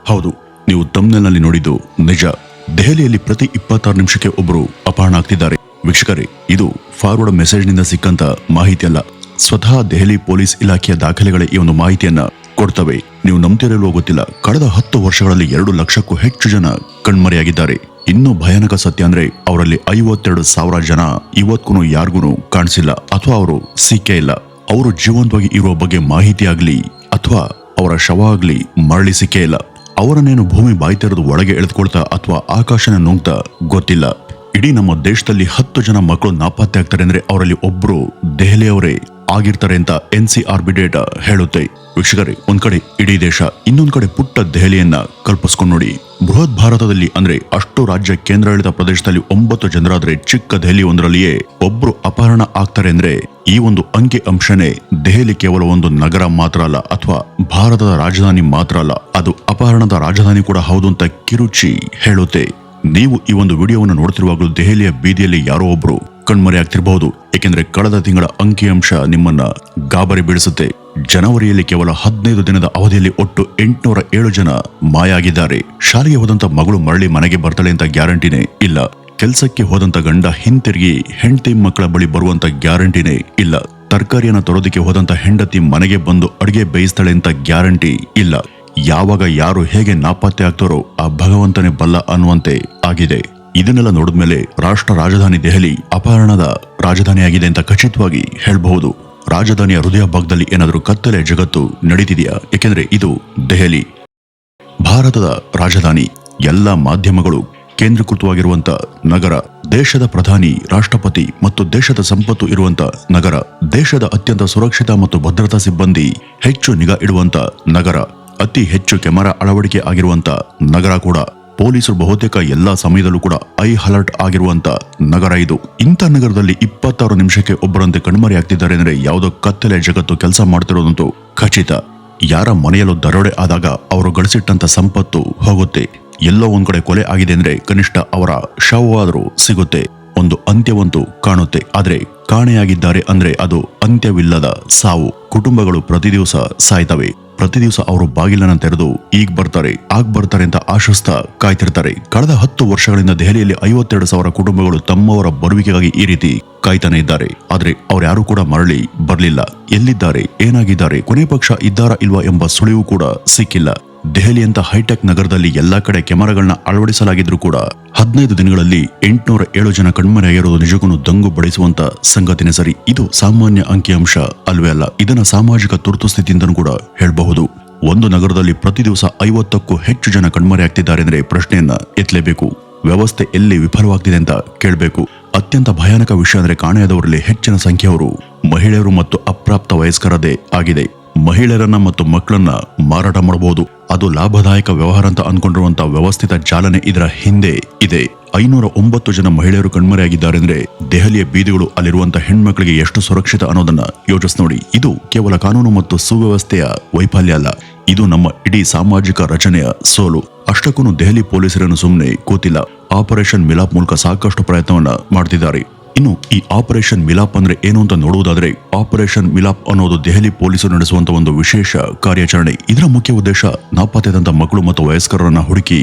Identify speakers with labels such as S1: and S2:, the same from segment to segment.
S1: ಹೌದು, ನೀವು ತಮ್ನೆಲ್ನಲ್ಲಿ ನೋಡಿದ್ದು ನಿಜ. ದೆಹಲಿಯಲ್ಲಿ ಪ್ರತಿ 26 ನಿಮಿಷಕ್ಕೆ ಒಬ್ಬರು ಅಪಹರಣ ಆಗ್ತಿದ್ದಾರೆ. ವೀಕ್ಷಕರೇ, ಇದು ಫಾರ್ವರ್ಡ್ ಮೆಸೇಜ್ನಿಂದ ಸಿಕ್ಕಂತ ಮಾಹಿತಿ ಅಲ್ಲ. ಸ್ವತಃ ದೆಹಲಿ ಪೊಲೀಸ್ ಇಲಾಖೆಯ ದಾಖಲೆಗಳೇ ಈ ಒಂದು ಮಾಹಿತಿಯನ್ನ ಕೊಡ್ತವೆ. ನೀವು ನಂಬ್ತಿರಲು ಗೊತ್ತಿಲ್ಲ, ಕಳೆದ 10 ವರ್ಷಗಳಲ್ಲಿ 2 ಲಕ್ಷಕ್ಕೂ ಹೆಚ್ಚು ಜನ ಕಣ್ಮರೆಯಾಗಿದ್ದಾರೆ. ಇನ್ನೂ ಭಯಾನಕ ಸತ್ಯ ಅಂದ್ರೆ ಅವರಲ್ಲಿ 52,000 ಜನ ಇವತ್ಗೂ ಯಾರಿಗೂ ಕಾಣಿಸಿಲ್ಲ ಅಥವಾ ಅವರು ಸಿಕ್ಕೇ ಇಲ್ಲ. ಅವರು ಜೀವಂತವಾಗಿ ಇರುವ ಬಗ್ಗೆ ಮಾಹಿತಿ ಆಗ್ಲಿ ಅಥವಾ ಅವರ ಶವ ಆಗ್ಲಿ ಮರಳಿ ಸಿಕ್ಕೇ ಇಲ್ಲ. ಅವರನ್ನೇನು ಭೂಮಿ ಬಾಯಿ ತೆರೆದು ಒಳಗೆ ಎಳೆದುಕೊಳ್ತಾ ಅಥವಾ ಆಕಾಶನ ನುಂಗ್ತಾ ಗೊತ್ತಿಲ್ಲ. ಇಡೀ ನಮ್ಮ ದೇಶದಲ್ಲಿ 10 ಜನ ಮಕ್ಕಳು ನಾಪತ್ತೆ ಆಗ್ತಾರೆ ಅಂದ್ರೆ ಅವರಲ್ಲಿ ಒಬ್ರು ದೆಹಲಿಯವರೇ ಆಗಿರ್ತಾರೆ ಅಂತ NCRB ಡೇಟಾ ಹೇಳುತ್ತೆ. ವೀಕ್ಷಕರೇ, ಒಂದ್ ಕಡೆ ಇಡೀ ದೇಶ, ಇನ್ನೊಂದ್ ಕಡೆ ಪುಟ್ಟ ದೆಹಲಿಯನ್ನ ಕಲ್ಪಿಸ್ಕೊಂಡು ನೋಡಿ. ಬೃಹತ್ ಭಾರತದಲ್ಲಿ ಅಂದ್ರೆ ಅಷ್ಟು ರಾಜ್ಯ ಕೇಂದ್ರಾಡಳಿತ ಪ್ರದೇಶದಲ್ಲಿ 9 ಜನರಾದ್ರೆ ಚಿಕ್ಕ ದೆಹಲಿ ಒಂದರಲ್ಲಿಯೇ ಒಬ್ರು ಅಪಹರಣ ಆಗ್ತಾರೆ ಅಂದ್ರೆ ಈ ಒಂದು ಅಂಕಿ ಅಂಶನೇ ದೆಹಲಿ ಕೇವಲ ಒಂದು ನಗರ ಮಾತ್ರ ಅಲ್ಲ ಅಥವಾ ಭಾರತದ ರಾಜಧಾನಿ ಮಾತ್ರ ಅಲ್ಲ, ಅದು ಅಪಹರಣದ ರಾಜಧಾನಿ ಕೂಡ ಹೌದು ಅಂತ ಕಿರುಚಿ ಹೇಳುತ್ತೆ. ನೀವು ಈ ಒಂದು ವಿಡಿಯೋವನ್ನು ನೋಡ್ತಿರುವಾಗಲೂ ದೆಹಲಿಯ ಬೀದಿಯಲ್ಲಿ ಯಾರೋ ಒಬ್ರು ಕಣ್ಮರೆ ಆಗ್ತಿರಬಹುದು. ಏಕೆಂದ್ರೆ ಕಳೆದ ತಿಂಗಳ ಅಂಕಿಅಂಶ ನಿಮ್ಮನ್ನ ಗಾಬರಿ ಬೀಳಿಸುತ್ತೆ. ಜನವರಿಯಲ್ಲಿ ಕೇವಲ 15 ದಿನದ ಅವಧಿಯಲ್ಲಿ ಒಟ್ಟು 807 ಜನ ಮಾಯ ಆಗಿದ್ದಾರೆ. ಶಾಲೆಗೆ ಹೋದಂತ ಮಗಳು ಮರಳಿ ಮನೆಗೆ ಬರ್ತಾಳೆ ಅಂತ ಗ್ಯಾರಂಟಿನೇ ಇಲ್ಲ. ಕೆಲ್ಸಕ್ಕೆ ಹೋದಂತ ಗಂಡ ಹಿಂತಿರುಗಿ ಹೆಂಡತಿ ಮಕ್ಕಳ ಬಳಿ ಬರುವಂತ ಗ್ಯಾರಂಟಿನೇ ಇಲ್ಲ. ತರಕಾರಿಯನ್ನ ತರೋದಕ್ಕೆ ಹೋದಂತ ಹೆಂಡತಿ ಮನೆಗೆ ಬಂದು ಅಡುಗೆ ಬೇಯಿಸ್ತಾಳೆ ಅಂತ ಗ್ಯಾರಂಟಿ ಇಲ್ಲ. ಯಾವಾಗ ಯಾರು ಹೇಗೆ ನಾಪತ್ತೆ ಆಗ್ತಾರೋ ಆ ಭಗವಂತನೇ ಬಲ್ಲ ಅನ್ನುವಂತೆ ಆಗಿದೆ. ಇದನ್ನೆಲ್ಲ ನೋಡಿದ್ಮೇಲೆ ರಾಷ್ಟ್ರ ರಾಜಧಾನಿ ದೆಹಲಿ ಅಪಹರಣದ ರಾಜಧಾನಿಯಾಗಿದೆ ಅಂತ ಖಚಿತವಾಗಿ ಹೇಳಬಹುದು. ರಾಜಧಾನಿಯ ಹೃದಯ ಭಾಗದಲ್ಲಿ ಏನಾದರೂ ಕತ್ತಲೆ ಜಗತ್ತು ನಡೀತಿದೆಯಾ? ಏಕೆಂದ್ರೆ ಇದು ದೆಹಲಿ, ಭಾರತದ ರಾಜಧಾನಿ. ಎಲ್ಲ ಮಾಧ್ಯಮಗಳು ಕೇಂದ್ರೀಕೃತವಾಗಿರುವಂತ ನಗರ, ದೇಶದ ಪ್ರಧಾನಿ, ರಾಷ್ಟ್ರಪತಿ ಮತ್ತು ದೇಶದ ಸಂಪತ್ತು ಇರುವಂತ ನಗರ, ದೇಶದ ಅತ್ಯಂತ ಸುರಕ್ಷಿತ ಮತ್ತು ಭದ್ರತಾ ಸಿಬ್ಬಂದಿ ಹೆಚ್ಚು ನಿಗಾ ಇಡುವಂತ ನಗರ, ಅತಿ ಹೆಚ್ಚು ಕ್ಯಾಮೆರಾ ಅಳವಡಿಕೆ ಆಗಿರುವಂತ ನಗರ ಕೂಡ, ಪೊಲೀಸರು ಬಹುತೇಕ ಎಲ್ಲಾ ಸಮಯದಲ್ಲೂ ಕೂಡ ಐ ಅಲರ್ಟ್ ಆಗಿರುವಂತ ನಗರ ಇದು. ಇಂಥ ನಗರದಲ್ಲಿ 26 ನಿಮಿಷಕ್ಕೆ ಒಬ್ಬರಂತೆ ಕಣ್ಮರೆ ಆಗ್ತಿದ್ದಾರೆ ಅಂದ್ರೆ ಯಾವುದೋ ಕತ್ತಲೆ ಜಗತ್ತು ಕೆಲಸ ಮಾಡ್ತಿರೋದಂತೂ ಖಚಿತ. ಯಾರ ಮನೆಯಲ್ಲೂ ದರೋಡೆ ಆದಾಗ ಅವರು ಗಳಿಸಿಟ್ಟಂತ ಸಂಪತ್ತು ಹೋಗುತ್ತೆ. ಎಲ್ಲೋ ಒಂದ್ ಕಡೆ ಕೊಲೆ ಆಗಿದೆ ಅಂದ್ರೆ ಕನಿಷ್ಠ ಅವರ ಶವವಾದರೂ ಸಿಗುತ್ತೆ, ಒಂದು ಅಂತ್ಯವಂತೂ ಕಾಣುತ್ತೆ. ಆದ್ರೆ ಕಾಣೆಯಾಗಿದ್ದಾರೆ ಅಂದ್ರೆ ಅದು ಅಂತ್ಯವಿಲ್ಲದ ಸಾವು. ಕುಟುಂಬಗಳು ಪ್ರತಿ ದಿವಸ ಸಾಯ್ತವೆ. ಪ್ರತಿ ದಿವಸ ಅವರು ಬಾಗಿಲನ್ನ ತೆರೆದು ಈಗ ಬರ್ತಾರೆ ಆಗ್ ಬರ್ತಾರೆ ಅಂತ ಆಶಿಸ್ತಾ ಕಾಯ್ತಿರ್ತಾರೆ. ಕಳೆದ 10 ವರ್ಷಗಳಿಂದ ದೆಹಲಿಯಲ್ಲಿ 52,000 ಕುಟುಂಬಗಳು ತಮ್ಮವರ ಬರುವಿಕೆಗಾಗಿ ಈ ರೀತಿ ಕಾಯ್ತಾನೆ ಇದ್ದಾರೆ. ಆದ್ರೆ ಅವ್ರ್ಯಾರು ಕೂಡ ಮರಳಿ ಬರ್ಲಿಲ್ಲ. ಎಲ್ಲಿದ್ದಾರೆ, ಏನಾಗಿದ್ದಾರೆ, ಕೊನೆ ಪಕ್ಷ ಇದ್ದಾರಾ ಇಲ್ವಾ ಎಂಬ ಸುಳಿವು ಕೂಡ ಸಿಕ್ಕಿಲ್ಲ. ದೆಹಲಿಯಂತ ಹೈಟೆಕ್ ನಗರದಲ್ಲಿ ಎಲ್ಲಾ ಕಡೆ ಕ್ಯಾಮೆರಾಗಳನ್ನ ಅಳವಡಿಸಲಾಗಿದ್ರು ಕೂಡ 15 ದಿನಗಳಲ್ಲಿ 807 ಜನ ಕಣ್ಮರೆಯಾಗಿರೋದು ನಿಜಕ್ಕೂ ದಂಗು ಬಡಿಸುವಂತ ಸಂಗತಿನೇ ಸರಿ. ಇದು ಸಾಮಾನ್ಯ ಅಂಕಿಅಂಶ ಅಲ್ವೇ ಅಲ್ಲ. ಇದನ್ನ ಸಾಮಾಜಿಕ ತುರ್ತು ಸ್ಥಿತಿಯಿಂದನೂ ಕೂಡ ಹೇಳಬಹುದು. ಒಂದು ನಗರದಲ್ಲಿ ಪ್ರತಿ ದಿವಸ 50ಕ್ಕೂ ಹೆಚ್ಚು ಜನ ಕಣ್ಮರೆ ಆಗ್ತಿದ್ದಾರೆ ಅಂದ್ರೆ ಪ್ರಶ್ನೆಯನ್ನ ಎತ್ತಲೇಬೇಕು. ವ್ಯವಸ್ಥೆ ಎಲ್ಲಿ ವಿಫಲವಾಗ್ತಿದೆ ಅಂತ ಕೇಳಬೇಕು. ಅತ್ಯಂತ ಭಯಾನಕ ವಿಷಯ ಅಂದ್ರೆ ಕಾಣೆಯಾದವರಲ್ಲಿ ಹೆಚ್ಚಿನ ಸಂಖ್ಯೆಯವರು ಮಹಿಳೆಯರು ಮತ್ತು ಅಪ್ರಾಪ್ತ ವಯಸ್ಕರದೇ ಆಗಿದೆ. ಮಹಿಳೆಯರನ್ನ ಮತ್ತು ಮಕ್ಕಳನ್ನ ಮಾರಾಟ ಮಾಡಬಹುದು. ಅದು ಲಾಭದಾಯಕ ವ್ಯವಹಾರ ಅಂತ ಅನ್ಕೊಂಡಿರುವಂತ ವ್ಯವಸ್ಥಿತ ಚಾಲನೆ ಇದರ ಹಿಂದೆ ಇದೆ. 509 ಜನ ಮಹಿಳೆಯರು ಕಣ್ಮರೆಯಾಗಿದ್ದಾರೆ ಅಂದ್ರೆ ದೆಹಲಿಯ ಬೀದಿಗಳು ಅಲ್ಲಿರುವಂತ ಹೆಣ್ಮಕ್ಳಿಗೆ ಎಷ್ಟು ಸುರಕ್ಷಿತ ಅನ್ನೋದನ್ನ ಯೋಚಿಸಿ ನೋಡಿ. ಇದು ಕೇವಲ ಕಾನೂನು ಮತ್ತು ಸುವ್ಯವಸ್ಥೆಯ ವೈಫಲ್ಯ ಅಲ್ಲ, ಇದು ನಮ್ಮ ಇಡೀ ಸಾಮಾಜಿಕ ರಚನೆಯ ಸೋಲು. ಅಷ್ಟಕ್ಕೂ ದೆಹಲಿ ಪೊಲೀಸರನ್ನು ಸುಮ್ಮನೆ ಕೂತಿಲ್ಲ. ಆಪರೇಷನ್ ಮಿಲಾಪ್ ಮೂಲಕ ಸಾಕಷ್ಟು ಪ್ರಯತ್ನವನ್ನ ಮಾಡ್ತಿದ್ದಾರೆ. ಇನ್ನು ಈ ಆಪರೇಷನ್ ಮಿಲಾಪ್ ಅಂದ್ರೆ ಏನು ಅಂತ ನೋಡುವುದಾದ್ರೆ, ಆಪರೇಷನ್ ಮಿಲಾಪ್ ಅನ್ನೋದು ದೆಹಲಿ ಪೊಲೀಸರು ನಡೆಸುವಂತ ಒಂದು ವಿಶೇಷ ಕಾರ್ಯಾಚರಣೆ. ಇದರ ಮುಖ್ಯ ಉದ್ದೇಶ ನಾಪತ್ತೆಯಾದಂತ ಮಕ್ಕಳು ಮತ್ತು ವಯಸ್ಕರನ್ನ ಹುಡುಕಿ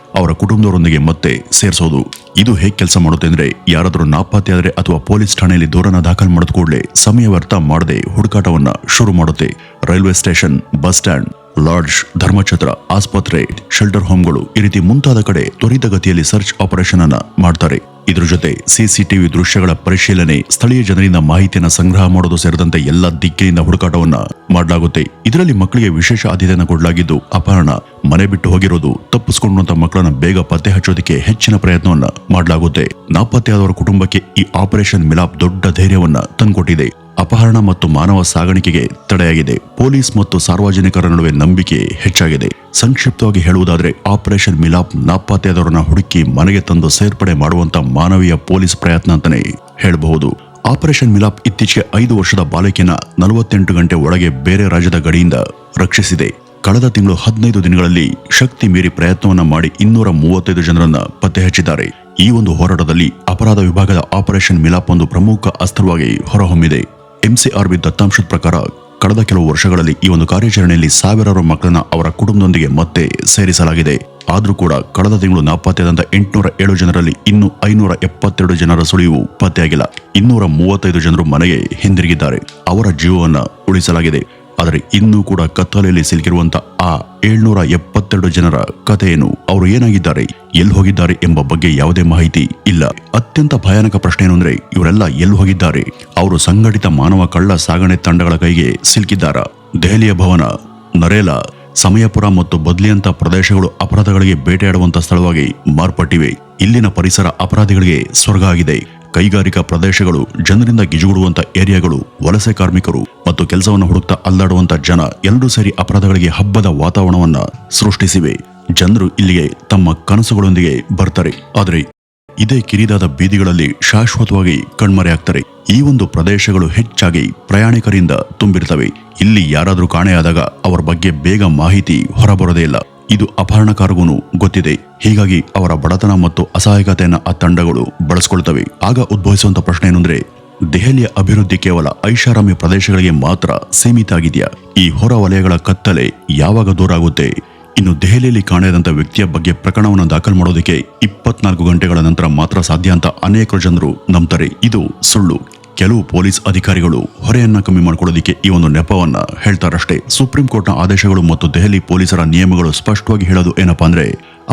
S1: ಅವರ ಕುಟುಂಬದವರೊಂದಿಗೆ ಮತ್ತೆ ಸೇರಿಸೋದು. ಇದು ಹೇಗೆ ಕೆಲಸ ಮಾಡುತ್ತೆ ಅಂದ್ರೆ, ಯಾರಾದರೂ ನಾಪತ್ತೆ ಆದ್ರೆ ಅಥವಾ ಪೊಲೀಸ್ ಠಾಣೆಯಲ್ಲಿ ದೂರನ್ನ ದಾಖಲು ಮಾಡಿದ ಕೂಡಲೇ ಸಮಯ ವ್ಯರ್ಥ ಮಾಡದೆ ಹುಡುಕಾಟವನ್ನ ಶುರು ಮಾಡುತ್ತೆ. Railway station, bus stand, lodge, ಧರ್ಮಛತ್ರ, ಆಸ್ಪತ್ರೆ, ಶೆಲ್ಟರ್ ಹೋಮ್ಗಳು ಈ ರೀತಿ ಮುಂತಾದ ಕಡೆ ತ್ವರಿತಗತಿಯಲ್ಲಿ ಸರ್ಚ್ ಆಪರೇಷನ್ ಅನ್ನ ಮಾಡ್ತಾರೆ. ಇದ್ರ ಜೊತೆ ಸಿಸಿಟಿವಿ ದೃಶ್ಯಗಳ ಪರಿಶೀಲನೆ, ಸ್ಥಳೀಯ ಜನರಿಂದ ಮಾಹಿತಿಯನ್ನ ಸಂಗ್ರಹ ಮಾಡೋದು ಸೇರಿದಂತೆ ಎಲ್ಲ ದಿಕ್ಕಿನಿಂದ ಹುಡುಕಾಟವನ್ನ ಮಾಡಲಾಗುತ್ತೆ. ಇದರಲ್ಲಿ ಮಕ್ಕಳಿಗೆ ವಿಶೇಷ ಆದ್ಯತೆಯನ್ನು ಕೊಡಲಾಗಿದ್ದು, ಅಪಹರಣ, ಮನೆ ಬಿಟ್ಟು ಹೋಗಿರೋದು, ತಪ್ಪಿಸಿಕೊಂಡಂತ ಮಕ್ಕಳನ್ನ ಬೇಗ ಪತ್ತೆ ಹಚ್ಚೋದಕ್ಕೆ ಹೆಚ್ಚಿನ ಪ್ರಯತ್ನವನ್ನ ಮಾಡಲಾಗುತ್ತೆ. ನಾಪತ್ತೆಯಾದವರ ಕುಟುಂಬಕ್ಕೆ ಈ ಆಪರೇಷನ್ ಮಿಲಾಪ್ ದೊಡ್ಡ ಧೈರ್ಯವನ್ನ ತಂದುಕೊಟ್ಟಿದೆ. ಅಪಹರಣ ಮತ್ತು ಮಾನವ ಸಾಗಾಣಿಕೆಗೆ ತಡೆಯಾಗಿದೆ. ಪೊಲೀಸ್ ಮತ್ತು ಸಾರ್ವಜನಿಕರ ನಡುವೆ ನಂಬಿಕೆ ಹೆಚ್ಚಾಗಿದೆ. ಸಂಕ್ಷಿಪ್ತವಾಗಿ ಹೇಳುವುದಾದ್ರೆ, ಆಪರೇಷನ್ ಮಿಲಾಪ್ ನಾಪತ್ತೆಯಾದವರನ್ನ ಹುಡುಕಿ ಮನೆಗೆ ತಂದು ಸೇರ್ಪಡೆ ಮಾಡುವಂತ ಮಾನವೀಯ ಪೊಲೀಸ್ ಪ್ರಯತ್ನ ಅಂತಾನೆ ಹೇಳಬಹುದು. ಆಪರೇಷನ್ ಮಿಲಾಪ್ ಇತ್ತೀಚೆಗೆ 5 ವರ್ಷದ ಬಾಲಕಿಯನ್ನ 48 ಗಂಟೆ ಒಳಗೆ ಬೇರೆ ರಾಜ್ಯದ ಗಡಿಯಿಂದ ರಕ್ಷಿಸಿದೆ. ಕಳೆದ ತಿಂಗಳು 15 ದಿನಗಳಲ್ಲಿ ಶಕ್ತಿ ಮೀರಿ ಪ್ರಯತ್ನವನ್ನ ಮಾಡಿ 235 ಜನರನ್ನ ಪತ್ತೆ ಹಚ್ಚಿದ್ದಾರೆ. ಈ ಒಂದು ಹೋರಾಟದಲ್ಲಿ ಅಪರಾಧ ವಿಭಾಗದ ಆಪರೇಷನ್ ಮಿಲಾಪ್ ಒಂದು ಪ್ರಮುಖ ಅಸ್ತ್ರವಾಗಿ ಹೊರಹೊಮ್ಮಿದೆ. NCRB ದತ್ತಾಂಶದ ಪ್ರಕಾರ ಕಳೆದ ಕೆಲವು ವರ್ಷಗಳಲ್ಲಿ ಈ ಒಂದು ಕಾರ್ಯಾಚರಣೆಯಲ್ಲಿ ಸಾವಿರಾರು ಮಕ್ಕಳನ್ನ ಅವರ ಕುಟುಂಬದೊಂದಿಗೆ ಮತ್ತೆ ಸೇರಿಸಲಾಗಿದೆ. ಆದ್ರೂ ಕೂಡ ಕಳೆದ ತಿಂಗಳು ನಾಪತ್ತೆಯಾದಂತ 807 ಜನರಲ್ಲಿ ಇನ್ನು 572 ಜನರ ಸುಳಿವು ಪತ್ತೆಯಾಗಿಲ್ಲ. 235 ಜನರು ಮನೆಗೆ ಹಿಂದಿರುಗಿದ್ದಾರೆ. ಅವರ ಜೀವವನ್ನ ಉಳಿಸಲಾಗಿದೆ. ಆದರೆ ಇನ್ನೂ ಕೂಡ ಕತ್ತಲೆಯಲ್ಲಿ ಸಿಲುಕಿರುವಂತ ಆ 772 ಜನರ ಕಥೆಯನ್ನು, ಅವರು ಏನಾಗಿದ್ದಾರೆ, ಎಲ್ಲಿ ಹೋಗಿದ್ದಾರೆ ಎಂಬ ಬಗ್ಗೆ ಯಾವುದೇ ಮಾಹಿತಿ ಇಲ್ಲ. ಅತ್ಯಂತ ಭಯಾನಕ ಪ್ರಶ್ನೆ ಏನು ಅಂದ್ರೆ, ಇವರೆಲ್ಲ ಎಲ್ಲಿ ಹೋಗಿದ್ದಾರೆ? ಅವರು ಸಂಘಟಿತ ಮಾನವ ಕಳ್ಳ ಸಾಗಣೆ ತಂಡಗಳ ಕೈಗೆ ಸಿಲುಕಿದ್ದಾರಾ? ದೆಹಲಿಯ ಭವನ, ನರೇಲಾ, ಸಮಯಪುರ ಮತ್ತು ಬದ್ಲಿಯಂತ ಪ್ರದೇಶಗಳು ಅಪರಾಧಗಳಿಗೆ ಬೇಟೆಯಾಡುವಂತ ಸ್ಥಳವಾಗಿ ಮಾರ್ಪಟ್ಟಿವೆ. ಇಲ್ಲಿನ ಪರಿಸರ ಅಪರಾಧಿಗಳಿಗೆ ಸ್ವರ್ಗ ಆಗಿದೆ. ಕೈಗಾರಿಕಾ ಪ್ರದೇಶಗಳು, ಜನರಿಂದ ಗಿಜುಗುಡುವಂತ ಏರಿಯಾಗಳು, ವಲಸೆ ಕಾರ್ಮಿಕರು ಮತ್ತು ಕೆಲಸವನ್ನು ಹುಡುಕ್ತಾ ಅಲ್ಲಾಡುವಂತ ಜನ ಎಲ್ಲರೂ ಸೇರಿ ಅಪರಾಧಗಳಿಗೆ ಹಬ್ಬದ ವಾತಾವರಣವನ್ನ ಸೃಷ್ಟಿಸಿವೆ. ಜನರು ಇಲ್ಲಿಗೆ ತಮ್ಮ ಕನಸುಗಳೊಂದಿಗೆ ಬರ್ತಾರೆ, ಆದರೆ ಇದೇ ಕಿರಿದಾದ ಬೀದಿಗಳಲ್ಲಿ ಶಾಶ್ವತವಾಗಿ ಕಣ್ಮರೆಯಾಗ್ತಾರೆ. ಈ ಒಂದು ಪ್ರದೇಶಗಳು ಹೆಚ್ಚಾಗಿ ಪ್ರಯಾಣಿಕರಿಂದ ತುಂಬಿರ್ತವೆ. ಇಲ್ಲಿ ಯಾರಾದ್ರೂ ಕಾಣೆಯಾದಾಗ ಅವರ ಬಗ್ಗೆ ಬೇಗ ಮಾಹಿತಿ ಹೊರಬರೋದೇ ಇಲ್ಲ. ಇದು ಅಪಹರಣಕಾರಗೂ ಗೊತ್ತಿದೆ. ಹೀಗಾಗಿ ಅವರ ಬಡತನ ಮತ್ತು ಅಸಹಾಯಕತೆಯನ್ನ ಆ ತಂಡಗಳು ಬಳಸ್ಕೊಳ್ತವೆ. ಆಗ ಉದ್ಭವಿಸುವಂತ ಪ್ರಶ್ನೆ ಏನಂದ್ರೆ, ದೆಹಲಿಯ ಅಭಿವೃದ್ಧಿ ಕೇವಲ ಐಷಾರಾಮಿ ಪ್ರದೇಶಗಳಿಗೆ ಮಾತ್ರ ಸೀಮಿತ ಆಗಿದೆಯಾ? ಈ ಹೊರ ವಲಯಗಳ ಕತ್ತಲೆ ಯಾವಾಗ ದೂರ ಆಗುತ್ತೆ? ಇನ್ನು ದೆಹಲಿಯಲ್ಲಿ ಕಾಣೆಯಾದಂಥ ವ್ಯಕ್ತಿಯ ಬಗ್ಗೆ ಪ್ರಕರಣವನ್ನು ದಾಖಲು ಮಾಡೋದಕ್ಕೆ 24 ಗಂಟೆಗಳ ನಂತರ ಮಾತ್ರ ಸಾಧ್ಯ ಅಂತ ಅನೇಕ ಜನರು ನಂಬ್ತಾರೆ. ಇದು ಸುಳ್ಳು. ಕೆಲವು ಪೊಲೀಸ್ ಅಧಿಕಾರಿಗಳು ಹೊರೆಯನ್ನ ಕಮ್ಮಿ ಮಾಡ್ಕೊಳ್ಳೋದಕ್ಕೆ ಈ ಒಂದು ನೆಪವನ್ನ ಹೇಳ್ತಾರಷ್ಟೇ. ಸುಪ್ರೀಂ ಕೋರ್ಟ್ನ ಆದೇಶಗಳು ಮತ್ತು ದೆಹಲಿ ಪೊಲೀಸರ ನಿಯಮಗಳು ಸ್ಪಷ್ಟವಾಗಿ ಹೇಳೋದು ಏನಪ್ಪಾ ಅಂದ್ರೆ,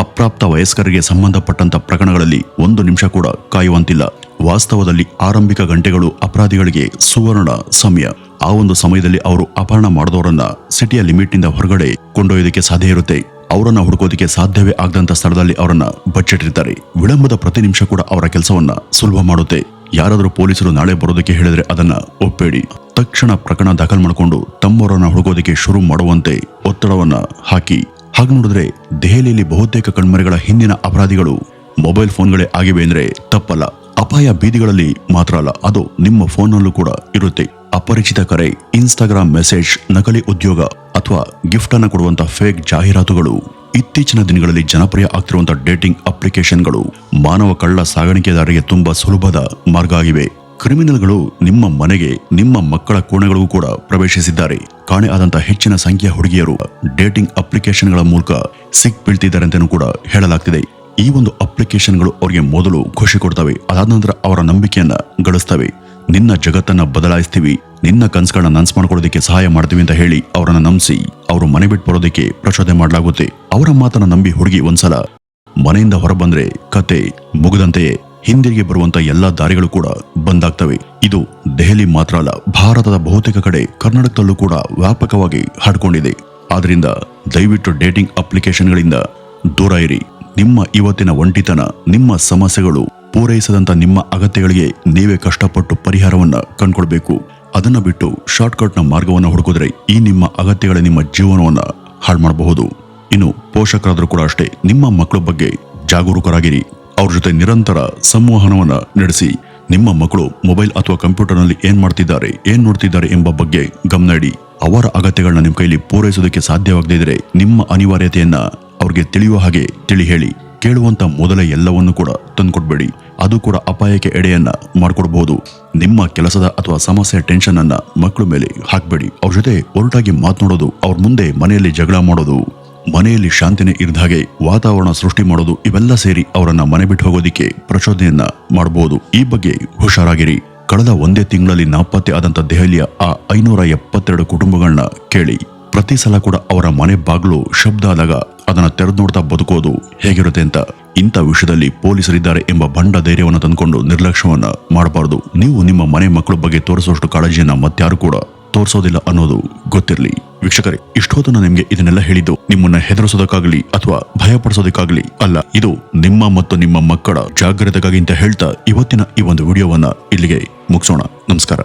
S1: ಅಪ್ರಾಪ್ತ ವಯಸ್ಕರಿಗೆ ಸಂಬಂಧಪಟ್ಟಂತ ಪ್ರಕರಣಗಳಲ್ಲಿ 1 ನಿಮಿಷ ಕೂಡ ಕಾಯುವಂತಿಲ್ಲ. ವಾಸ್ತವದಲ್ಲಿ ಆರಂಭಿಕ ಗಂಟೆಗಳು ಅಪರಾಧಿಗಳಿಗೆ ಸುವರ್ಣ ಸಮಯ. ಆ ಒಂದು ಸಮಯದಲ್ಲಿ ಅವರು ಅಪಹರಣ ಮಾಡಿದವರನ್ನ ಸಿಟಿಯ ಲಿಮಿಟ್ನಿಂದ ಹೊರಗಡೆ ಕೊಂಡೊಯ್ಯೋದಕ್ಕೆ ಸಾಧ್ಯ ಇರುತ್ತೆ. ಅವರನ್ನ ಹುಡುಕೋದಕ್ಕೆ ಸಾಧ್ಯವೇ ಆಗದಂತ ಸ್ಥಳದಲ್ಲಿ ಅವರನ್ನ ಬಚ್ಚಿಟ್ಟಿರ್ತಾರೆ. ವಿಳಂಬದ ಪ್ರತಿ ನಿಮಿಷ ಕೂಡ ಅವರ ಕೆಲಸವನ್ನ ಸುಲಭ ಮಾಡುತ್ತೆ. ಯಾರಾದರೂ ಪೊಲೀಸರು ನಾಳೆ ಬರೋದಕ್ಕೆ ಹೇಳಿದ್ರೆ ಅದನ್ನ ಒಪ್ಪೇಡಿ. ತಕ್ಷಣ ಪ್ರಕರಣ ದಾಖಲು ಮಾಡಿಕೊಂಡು ತಮ್ಮವರನ್ನ ಹುಡುಕೋದಕ್ಕೆ ಶುರು ಮಾಡುವಂತೆ ಒತ್ತಡವನ್ನ ಹಾಕಿ. ಹಾಗೆ ನೋಡಿದ್ರೆ ದೆಹಲಿಯಲ್ಲಿ ಬಹುತೇಕ ಕಣ್ಮರೆಗಳ ಹಿಂದಿನ ಅಪರಾಧಿಗಳು ಮೊಬೈಲ್ ಫೋನ್ಗಳೇ ಆಗಿವೆ ಅಂದ್ರೆ ತಪ್ಪಲ್ಲ. ಅಪಾಯ ಬೀದಿಗಳಲ್ಲಿ ಮಾತ್ರ ಅಲ್ಲ, ಅದು ನಿಮ್ಮ ಫೋನ್ನಲ್ಲೂ ಕೂಡ ಇರುತ್ತೆ. ಅಪರಿಚಿತ ಕರೆ, ಇನ್ಸ್ಟಾಗ್ರಾಮ್ ಮೆಸೇಜ್, ನಕಲಿ ಉದ್ಯೋಗ ಅಥವಾ ಗಿಫ್ಟ್ ಅನ್ನ ಕೊಡುವಂತ ಫೇಕ್ ಜಾಹೀರಾತುಗಳು, ಇತ್ತೀಚಿನ ದಿನಗಳಲ್ಲಿ ಜನಪ್ರಿಯ ಆಗ್ತಿರುವಂತಹ ಡೇಟಿಂಗ್ ಅಪ್ಲಿಕೇಶನ್ಗಳು ಮಾನವ ಕಳ್ಳ ಸಾಗಾಣಿಕೆದಾರರಿಗೆ ತುಂಬಾ ಸುಲಭದ ಮಾರ್ಗ ಆಗಿವೆ. ಕ್ರಿಮಿನಲ್ಗಳು ನಿಮ್ಮ ಮನೆಗೆ, ನಿಮ್ಮ ಮಕ್ಕಳ ಕೋಣೆಗಳಿಗೂ ಕೂಡ ಪ್ರವೇಶಿಸಿದ್ದಾರೆ. ಕಾಣೆ ಆದಂತ ಹೆಚ್ಚಿನ ಸಂಖ್ಯೆಯ ಹುಡುಗಿಯರು ಡೇಟಿಂಗ್ ಅಪ್ಲಿಕೇಶನ್ಗಳ ಮೂಲಕ ಸಿಕ್ಬೀಳ್ತಿದ್ದಾರೆ ಅಂತಲೂ ಕೂಡ ಹೇಳಲಾಗ್ತಿದೆ. ಈ ಒಂದು ಅಪ್ಲಿಕೇಶನ್ಗಳು ಅವರಿಗೆ ಮೊದಲು ಖುಷಿ ಕೊಡ್ತವೆ, ಅದಾದ ನಂತರ ಅವರ ನಂಬಿಕೆಯನ್ನ ಗಳಿಸ್ತವೆ. ನಿನ್ನ ಜಗತ್ತನ್ನ ಬದಲಾಯಿಸ್ತೀವಿ, ನಿನ್ನ ಕನ್ಸುಗಳನ್ನ ನನ್ಸ್ ಮಾಡ್ಕೊಳ್ಳೋದಕ್ಕೆ ಸಹಾಯ ಮಾಡ್ತೀವಿ ಅಂತ ಹೇಳಿ ಅವರನ್ನ ನಂಬಿಸಿ ಅವರು ಮನೆ ಬಿಟ್ಟು ಬರೋದಕ್ಕೆ ಪ್ರಚೋದನೆ ಮಾಡಲಾಗುತ್ತೆ. ಅವರ ಮಾತನ್ನ ನಂಬಿ ಹುಡುಗಿ ಒಂದ್ಸಲ ಮನೆಯಿಂದ ಹೊರಬಂದ್ರೆ ಕತೆ ಮುಗಿದಂತೆಯೇ ಹಿಂದಿರುಗಿ ಬರುವಂತ ಎಲ್ಲಾ ದಾರಿಗಳು ಕೂಡ ಬಂದಾಗ್ತವೆ. ಇದು ದೆಹಲಿ ಮಾತ್ರ ಅಲ್ಲ, ಭಾರತದ ಬಹುತೇಕ ಕಡೆ, ಕರ್ನಾಟಕದಲ್ಲೂ ಕೂಡ ವ್ಯಾಪಕವಾಗಿ ಹರಡಿಕೊಂಡಿದೆ. ಆದ್ರಿಂದ ದಯವಿಟ್ಟು ಡೇಟಿಂಗ್ ಅಪ್ಲಿಕೇಶನ್ಗಳಿಂದ ದೂರ ಇರಿ. ನಿಮ್ಮ ಇವತ್ತಿನ ಒಂಟಿತನ, ನಿಮ್ಮ ಸಮಸ್ಯೆಗಳು ಪೂರೈಸದಂತ ನಿಮ್ಮ ಅಗತ್ಯಗಳಿಗೆ ನೀವೇ ಕಷ್ಟಪಟ್ಟು ಪರಿಹಾರವನ್ನ ಕಂಡುಕೊಳ್ಬೇಕು. ಅದನ್ನ ಬಿಟ್ಟು ಶಾರ್ಟ್ಕಟ್ ನ ಮಾರ್ಗವನ್ನ ಹುಡುಕಿದ್ರೆ ಈ ನಿಮ್ಮ ಅಗತ್ಯಗಳೇ ನಿಮ್ಮ ಜೀವನವನ್ನ ಹಾಳು ಮಾಡಬಹುದು. ಇನ್ನು ಪೋಷಕರಾದ್ರೂ ಕೂಡ ಅಷ್ಟೇ, ನಿಮ್ಮ ಮಕ್ಕಳ ಬಗ್ಗೆ ಜಾಗರೂಕರಾಗಿರಿ. ಅವ್ರ ಜೊತೆ ನಿರಂತರ ಸಂವಹನವನ್ನ ನಡೆಸಿ. ನಿಮ್ಮ ಮಕ್ಕಳು ಮೊಬೈಲ್ ಅಥವಾ ಕಂಪ್ಯೂಟರ್ನಲ್ಲಿ ಏನ್ ಮಾಡ್ತಿದ್ದಾರೆ, ಏನ್ ನೋಡ್ತಿದ್ದಾರೆ ಎಂಬ ಬಗ್ಗೆ ಗಮನ ಇಡಿ. ಅವರ ಅಗತ್ಯಗಳನ್ನ ನಿಮ್ಮ ಕೈಲಿ ಪೂರೈಸೋದಕ್ಕೆ ಸಾಧ್ಯವಾಗದೇ ಇದ್ರೆ ನಿಮ್ಮ ಅನಿವಾರ್ಯತೆಯನ್ನ ಅವ್ರಿಗೆ ತಿಳಿಯುವ ಹಾಗೆ ತಿಳಿ ಹೇಳಿ. ಕೇಳುವಂತ ಮೊದಲೇ ಎಲ್ಲವನ್ನೂ ಕೂಡ ತಂದ್ಕೊಡ್ಬೇಡಿ. ಅದು ಕೂಡ ಅಪಾಯಕ್ಕೆ ಎಡೆಯನ್ನ ಮಾಡ್ಕೊಡ್ಬಹುದು. ನಿಮ್ಮ ಕೆಲಸದ ಅಥವಾ ಸಮಸ್ಯೆಯ ಟೆನ್ಷನ್ ಅನ್ನ ಮಕ್ಕಳ ಮೇಲೆ ಹಾಕ್ಬೇಡಿ. ಅವ್ರ ಜೊತೆ ಒರಟಾಗಿ ಮಾತನಾಡೋದು, ಅವ್ರ ಮುಂದೆ ಮನೆಯಲ್ಲಿ ಜಗಳ ಮಾಡೋದು, ಮನೆಯಲ್ಲಿ ಶಾಂತಿನೇ ಇರದ ಹಾಗೆ ವಾತಾವರಣ ಸೃಷ್ಟಿ ಮಾಡೋದು, ಇವೆಲ್ಲ ಸೇರಿ ಅವರನ್ನ ಮನೆ ಬಿಟ್ಟು ಹೋಗೋದಿಕ್ಕೆ ಪ್ರಚೋದನೆಯನ್ನ ಮಾಡಬಹುದು. ಈ ಬಗ್ಗೆ ಹುಷಾರಾಗಿರಿ. ಕಳೆದ ಒಂದೇ ತಿಂಗಳಲ್ಲಿ ನಾಪತ್ತೆ ಆದಂತ ದೆಹಲಿಯ ಆ 572 ಕುಟುಂಬಗಳನ್ನ ಕೇಳಿ. ಪ್ರತಿ ಸಲ ಕೂಡ ಅವರ ಮನೆ ಬಾಗಿಲು ಶಬ್ದ ಆದಾಗ ಅದನ್ನ ತೆರೆದು ನೋಡ್ತಾ ಬದುಕೋದು ಹೇಗಿರುತ್ತೆ ಅಂತ. ಇಂಥ ವಿಷಯದಲ್ಲಿ ಪೊಲೀಸರಿದ್ದಾರೆ ಎಂಬ ಬಂಡ ಧೈರ್ಯವನ್ನು ತಂದುಕೊಂಡು ನಿರ್ಲಕ್ಷ್ಯವನ್ನ ಮಾಡಬಾರದು. ನೀವು ನಿಮ್ಮ ಮನೆ ಮಕ್ಕಳ ಬಗ್ಗೆ ತೋರಿಸುವಷ್ಟು ಕಾಳಜಿಯನ್ನ ಮತ್ತಾರು ಕೂಡ ತೋರಿಸೋದಿಲ್ಲ ಅನ್ನೋದು ಗೊತ್ತಿರಲಿ. ವೀಕ್ಷಕರೇ, ಇಷ್ಟೊತ್ತು ನಾನು ನಿಮ್ಗೆ ಇದನ್ನೆಲ್ಲ ಹೇಳಿದ್ದು ನಿಮ್ಮನ್ನ ಹೆದರಿಸೋದಕ್ಕಾಗ್ಲಿ ಅಥವಾ ಭಯಪಡಿಸೋದಕ್ಕಾಗ್ಲಿ ಅಲ್ಲ. ಇದು ನಿಮ್ಮ ಮತ್ತು ನಿಮ್ಮ ಮಕ್ಕಳ ಜಾಗ್ರತೆಗಾಗಿ ಅಂತ ಹೇಳ್ತಾ ಇವತ್ತಿನ ಈ ಒಂದು ವಿಡಿಯೋವನ್ನ ಇಲ್ಲಿಗೆ ಮುಗಿಸೋಣ. ನಮಸ್ಕಾರ.